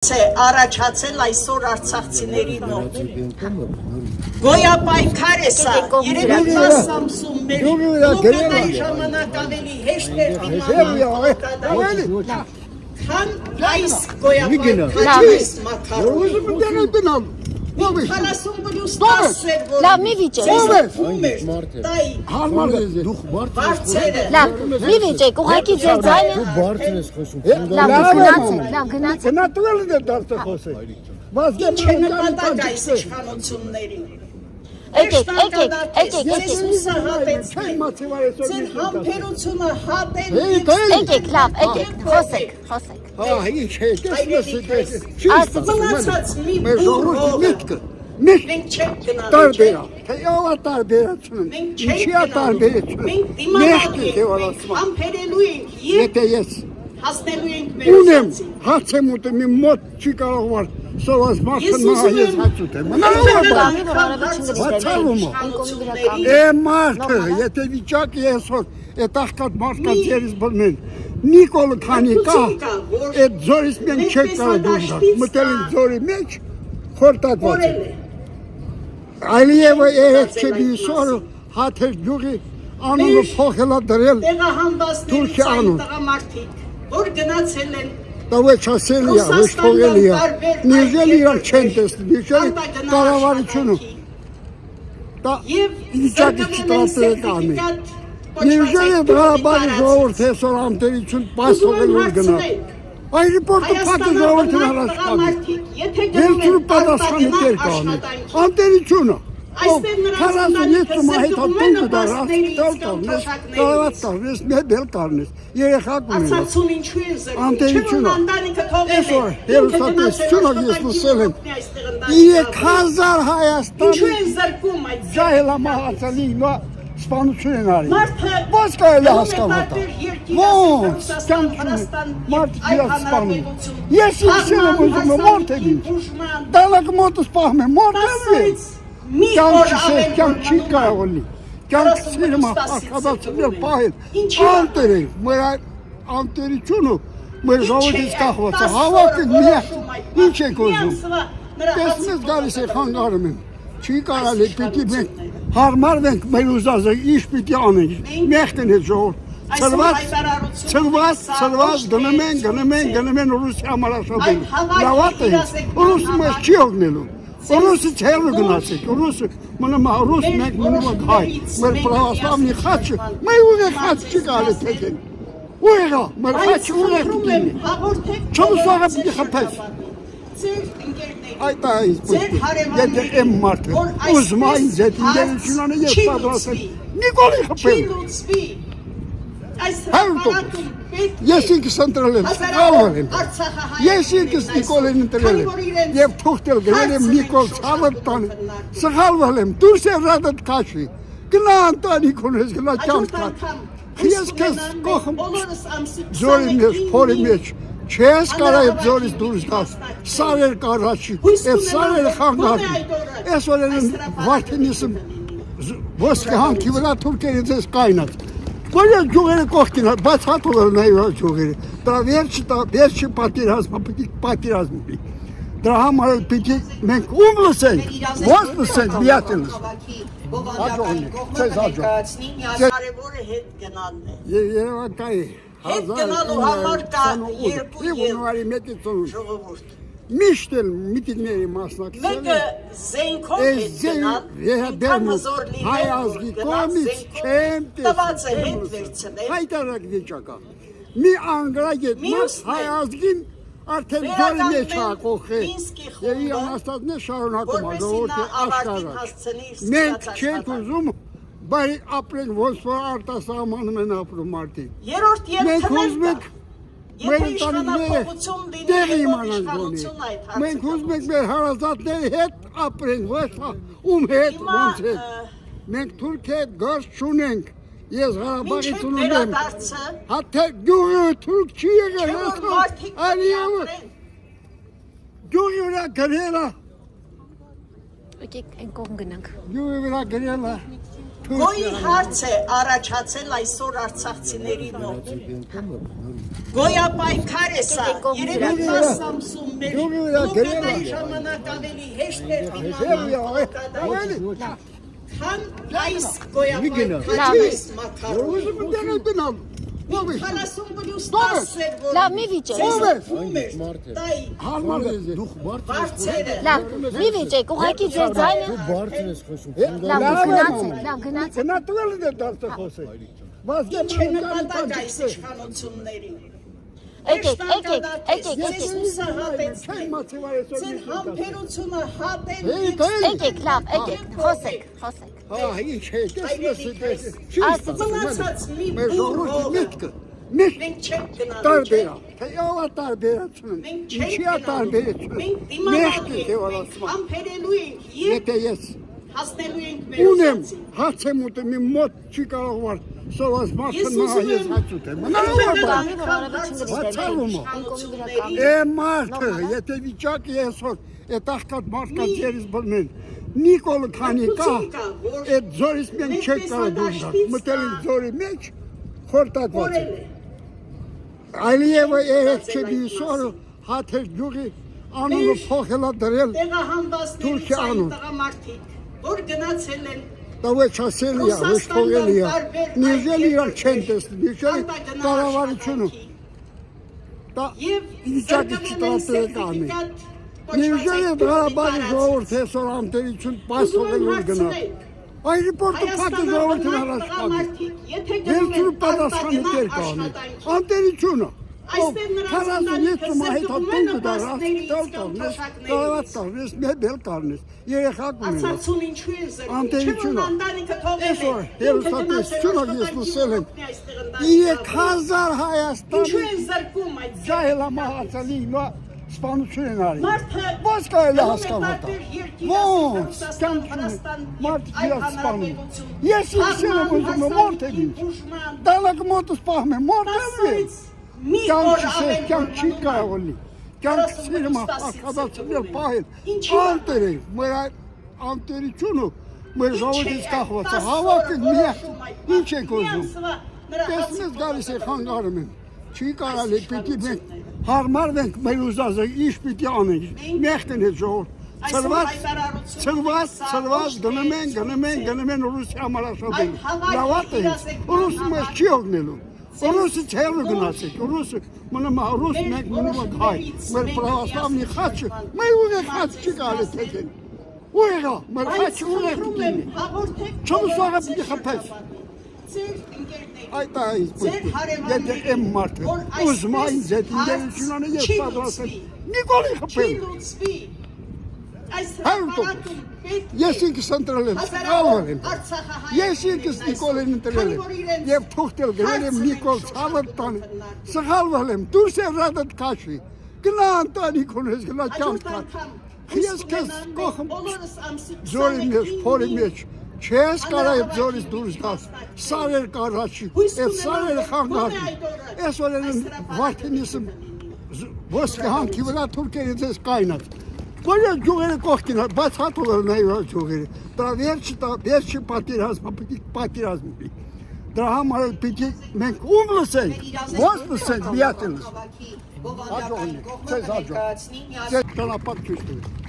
Առաջացել այսօր արցախցիների մոտ։ Գոյապայքար է սա, երևի ամսում մեր ուկրաինայի ժամանակ ավելի հեշտ էր դիմանալ, քան այս գոյապայքարի մակարոնի։ 40+10 էր, որ լավ մի վիճեք։ Լավ, մի վիճեք, ուղղակի ձեր ձայնը։ Լավ, գնացեք։ Գնացել է դարձը խոսել։ ինչ է նպատակ այս իշխանությունների։ Եկեք։ Ձեր համբերությունը հատել Եկեք, լավ, եկեք, խոսեք։ Ինչ է, մնացած մի մենք մենք չենք գնալու, տարբերա, թե յավա տարբերացնում, ինչիա տարբերացնում, մենք դիմանալու ենք, համբերելու ենք եթե ես հասնելու ենք մեր ունեմ հաց եմ ուտում, իմ մոտ չի կարող վար սովաս մարդը նահա ես հաց ուտեմ, մարդը, եթե վիճակի եսօր, էտ աղկատ մարդկա ձերիս բլմեն, Նիկոլը քանի կա, էտ ձորիս մենք չեք կարող դուրդար, մտել ենք ձորի մեջ, խորտատված է։ Այլիևը երեկ չէ բիսորը հաթեր գյուղի անունը փոխելա դրել տեղահանվածներից այն տղամարդիկ, որ գնացել են դա ոչ ասելի է, ոչ փողելի է, նիժել իրանք չեն տեսնում, նիժել կառավարությունը, դա վիճակի չտրատել է կանի, նիժել է Ղարաբաղի ժողովուրդ հեսոր ամտերություն պայս թողելուր գնալ, այրիպորտը պատը ժողովորդին առաջ կանի, վերցունը պատասխանի տեր կանի, ամտերությունը, 47 մահիթա տունգը դար, ասկտալ կարնես, կարավատ կարնես, մեբել կարնես, երեխակ ունենաս, ամտերությունը, այսօր հերուսատեսությունը ես լսել եմ, 3000 Հայաստանի ժահելամահացալի սպանություն են արի, ոնց կարել է հասկանալ դա, ոնց, մարդ իրակ սպանում, ես իսել եմ ուզում եմ, մորդ եմ ինձ, դալակ մոտս պահմ եմ, մորդ եմ, կյանք չի կարող ունի, կյանք սիրում աղկադացնել պահել, անտեր ենք, մեր անտերությունը, մեր ժողովրդից կախված է, հավաքենք միակ, ինչ ենք ուզում, տեսնես գալիս է խանգարում եմ, չի կարալ է, պիտի մենք հարմարվենք մեր ուզածը, ինչ պիտի անենք, մեղքն է ժողովրդ, ծրված, գնում են Ռուսի համար աշխատելու, լավատ է, Ռուսը մեզ չի օգնելու, Ռուսը չեղը գնացեք, Ռուսը մնում է Ռուս, մենք մնում ենք հայ, մեր պրավասլավնի խաչը, մեր ուղեղ խաչ չի կարել թեքեն, ուղեղա, մեր խաչը ուղեղ պիտինի, չմուսաղը պիտի խպես, այդ այս պիտի, եթե եմ մարդը, ուզմ այն ձետ ինգերությունանը ես պատրասել, Նիկոլի խպել, ես ինքս ընտրել եմ, սխալվել եմ, ես ինքս Նիկոլին ընտրել եմ, և թուղթել գրել եմ Նիկոլ ցավըտ տանի, սխալվել եմ, դուրս եմ ռադըտ կաշի, գնա ընտանիքուն ես, գնա կյանք կար, ես կես կողմ ձորի մեջ, փորի մեջ, չես կարա ետ ձորից դուրս դաս, սարեր կարաչի, ետ սարեր խանգարի, ես որ են վարդենիսմ ոսկի հանքի վրա թուրքերի ձեզ կայնած, Գոյա ջուղերը կողքին, բայց հատուլը նայվար ջուղերը, դրա վերջի պատիրազմ պի, դրա համար էլ պիտի մենք ում լսենք, ոնց լսենք, միատին լսենք, ծեզ աջող, կարևորը հետ գնալն է, երևակայի, հետ գնալու համար կա երկու ժողովուրդ, միշտ էլ միտինգների մասնակցել մեկը զենքով հետ գնալ, ինքան հզոր հայ լինել, ազգի կողմից չեմ տված է հետ վերցնել, հայտարակ վիճակա, մի անգրագետ մաս հայ ազգին արդեն ձորի մեջ հակոխ է և իրան աստատն է շարունակում աժողորդի աշխարակ, մենք չենք ուզում բարի ապրենք ոնց որ արտասահմանում են ապրում մարդիկ, մենք ուզում ենք մեր ընտանիքները տեղի իմանանք գոնի, մենք ուզում ենք մեր հարազատների հետ ապրենք, ոչ ում հետ, ոնց հետ, մենք թուրք հետ գարշ չունենք, ես Ղարաբաղից ունում եմ, հատե գյուղը թուրք չի եղել, արիևը, գյուղի վրա գրելա, Եկեք այն կողմ գնանք, գյուղի վրա գրելա, Գոյի հարց է առաջացել այսօր արցախցիների մոտ։ Գոյապայքար է սա, երևի մասամսում մեր լուգնային ժամանակ ավելի հեշտ էր դիմանալ, քան այս գոյապայքարի այս մակարոնի։ 40 պլյուս 10 էր, որ Լավ, մի վիճեք։ Հարմար է, դուք բարձերը։ Լավ, մի վիճեք, ուղղակի ձեր ձայնը Բարձր ես խոսում։ լավ գնացեք, լավ գնացեք։ Գնատվել է դարձը խոսել։ Բայց Ինչ է նպատակ այս իշխանությունների։ Եկեք, Ձեզ ուսահատեցնեն, ձեր համբերությունը հատեն եկեք, լավ, եկեք, խոսեք։ Հա, ինչ է, դες Մնացած մի մեր բուր ժողովրդի հողը միտքը։ մենք չենք գնալու, Տարբերա, թե յոլա տարբերացնում, մենք ինչի չենք է գնալու, տարբերացնում, մենք մեղքի դիմանալու թե ենք, մենք որացման, համբերելու ենք և եթե ես հասնելու ենք մեր ունեմ, ուզածին։ հաց եմ ուտեմ, իմ մոտ չի կարող վար, սովաս մարդը Ես նահա ուզում ես եմ հաց ուտեմ, մնալու է բան, է մարդը, եթե վիճակի այսօր, այդ աղկատ մարդկած երիս բլմեն, Նիկոլ քանի կա, այդ ձորից մենք չեք կարող դուրդար, մտել ենք ձորի մեջ, խորտակված է։ Այլիևը երեկ չէ դիսորը, հաթեր գյուղի, անունը փոխելա դրել, Տեղահանվածներից այն տղամարդիկ, որ գնացել են դա ոչ ասելի է, ոչ փողելի է, նիժել իրանք չեն տեսնում, նիժել կառավարությունը, դա վիճակի չտրատել է կանի, նիժել է Ղարաբաղի ժողովուրդ այսօր անտերություն պաս թողելու գնալ, Այս ռիպորտը փակը ժողովրդին առաջ կանի, վերցրու պատասխանի տեր կանի, անտերությունը, 47 մահիտ հատունգը դար, ասպիտալ կարնես, կարավատ կարնես, մեբել կարնես, երեխակ ունենաս, Ասացում ինչու են զրկում, անտերությունը, ընտանիքը թողել այսօր է, հերուսատեսությունը ես լսել եմ, 3000 Հայաստանի ինչու են զրկում այդ ջահելամահացալի սպանություն են արի, Մարդը ոնց կարելի հասկանալ դա, ոնց, Ռուսաստան, մարդը իրաց սպանում, ես իսել եմ ուզում եմ մորթել ինձ, դալակ մոտս պահմ եմ, մորթել եմ, կյանք չսեր, կյանք չի կարողոլի, կյանք սիրում աշխատացնել պահել, անտեր է, մեր անտերությունը, մեր ժողովրդից կախված է, հավաքենք միակ, ինչ ենք ուզում, տեսնես գալիս է խանգարում են, չի կարալի, պիտի մենք հարմարվենք մեր ուզածը, ինչ պիտի անենք, մեղքն է ժողովուրդ, ծրված, գնում են Ռուսի համար աշխատել, լավատ է ինձ, Ռուսը մեզ չի օգնելու, Ռուսը չեղրու գնացեք, Ռուսը մնում է Ռուս, մենք մնում ենք հայ, մեր պրավասլավնի խաչը, մեր ուղեղ խաչ չի կարելի թեքել, ուղեղա, մեր խաչը ուղեղ պիտի է, չմուսողը պիտի խպես, այդ այս պուտի, եթե եմ մարդը, ուզում այն ձետ ինգերություն անը ես պատրաստ եմ, Նիկոլի խպել, ես ինքս ընտրել եմ, սխալվել եմ, ես ինքս Նիկոլին ընտրել եմ, և թուղթել գրել եմ Նիկոլ ցավըտ տանի, սխալվել եմ, դուրս եմ ռադըտ կաշի, գնա ընտանիք ունես, գնա կյանք կաշ, ես կես կողմ զորի մեջ, փորի մեջ, չես կարա այդ ձորից դուրս գաս, սարեր կարաչի, այդ սարերը խանգարի, այսօր են վարդենիսմ ոսկե հանքի վրա թուրքերի ձեզ կայնած, բոլոր ջուղերը կողքին, բայց հատուլը նայվար ջուղերը, դա վերջի պատիրազմի, դրա համար էլ պիտի մենք ում լսենք, ոնց լսենք, միատ են լսենք, հաջողն է, ձեզ հաջող, ձեզ ճանապատ չուշտվի։